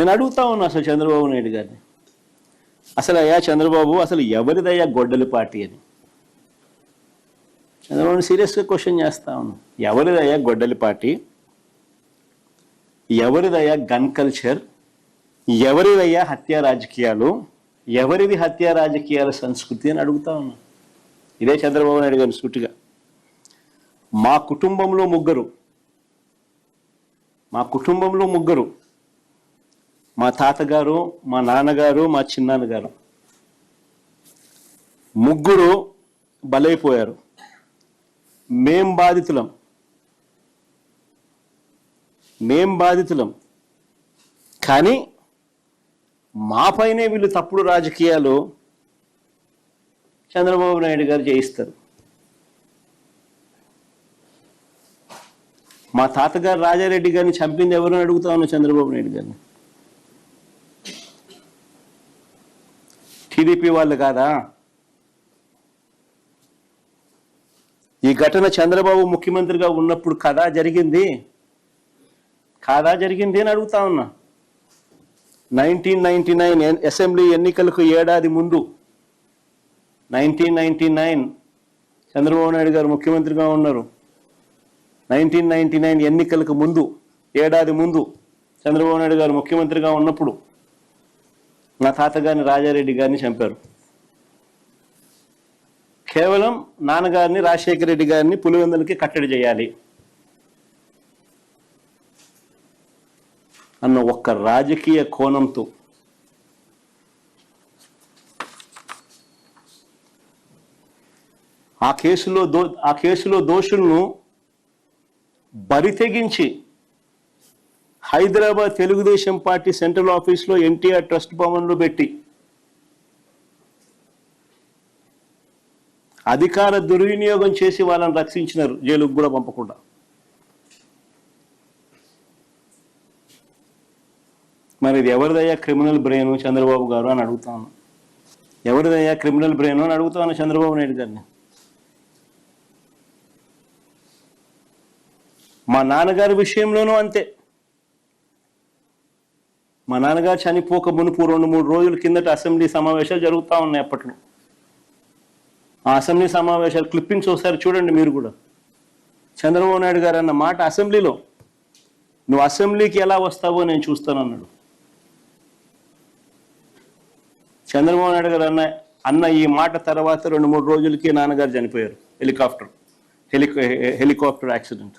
నేను అడుగుతా ఉన్నా అసలు చంద్రబాబు నాయుడు గారిని, అసలు అయ్యా చంద్రబాబు, అసలు ఎవరిదయ్యా గొడ్డలి పార్టీ అని చంద్రబాబుని సీరియస్గా క్వశ్చన్ చేస్తా ఉన్నాను. ఎవరిదయ్యా గొడ్డలి పార్టీ, ఎవరిదయ్యా గన్ కల్చర్, ఎవరిదయ్యా హత్యా రాజకీయాలు, ఎవరిది హత్యా రాజకీయాల సంస్కృతి అని అడుగుతా ఉన్నా. ఇదే చంద్రబాబు నాయుడు గారిని సూటిగా. మా కుటుంబంలో ముగ్గురు, మా తాతగారు, మా నాన్నగారు, మా చిన్నాన్నగారు ముగ్గురు బలైపోయారు. మేం బాధితులం. కానీ మాపైనే వీళ్ళు తప్పుడు రాజకీయాలు చంద్రబాబు నాయుడు గారు చేయిస్తారు. మా తాతగారు రాజారెడ్డి గారిని చంపింది ఎవరు అని అడుగుతా ఉన్నా చంద్రబాబు నాయుడు గారిని. టీడీపీ వాళ్ళు కాదా? ఈ ఘటన చంద్రబాబు ముఖ్యమంత్రిగా ఉన్నప్పుడు కాదా జరిగింది అని అడుగుతా ఉన్నా. 1999 అసెంబ్లీ ఎన్నికలకు ఏడాది ముందు, 1999 చంద్రబాబు నాయుడు గారు ముఖ్యమంత్రిగా ఉన్నారు. 1999 ఎన్నికలకు ముందు, ఏడాది ముందు చంద్రబాబు నాయుడు గారు ముఖ్యమంత్రిగా ఉన్నప్పుడు నా తాతగారిని రాజారెడ్డి గారిని చంపారు. కేవలం నాన్నగారిని రాజశేఖర రెడ్డి గారిని పులివెందులకి కట్టడి చేయాలి అన్న ఒక్క రాజకీయ కోణంతో ఆ కేసులో దోషులను బరితెగించి హైదరాబాద్ తెలుగుదేశం పార్టీ సెంట్రల్ ఆఫీస్లో ఎన్టీఆర్ ట్రస్ట్ భవన్లో పెట్టి అధికార దుర్వినియోగం చేసి వాళ్ళని రక్షించినారు, జైలుకు కూడా పంపకుండా. మరి ఇది ఎవరిదయ్యా క్రిమినల్ బ్రెయిన్ చంద్రబాబు గారు అని అడుగుతాను. ఎవరిదయ్యా క్రిమినల్ బ్రెయిన్ అని అడుగుతాను చంద్రబాబు నాయుడు గారిని. మా నాన్నగారి విషయంలోనూ అంతే. మా నాన్నగారు చనిపోక మునుపు 2-3 రోజుల కిందట అసెంబ్లీ సమావేశాలు జరుగుతూ ఉన్నాయి. అప్పట్లో ఆ అసెంబ్లీ సమావేశాలు క్లిప్పింగ్స్ ఒకసారి చూడండి మీరు కూడా. చంద్రబాబు నాయుడు గారు అన్న మాట అసెంబ్లీలో, నువ్వు అసెంబ్లీకి ఎలా వస్తావో నేను చూస్తానన్నాడు. చంద్రబాబు నాయుడు గారు అన్న ఈ మాట తర్వాత 2-3 రోజులకి నాన్నగారు చనిపోయారు. Helicopter accident.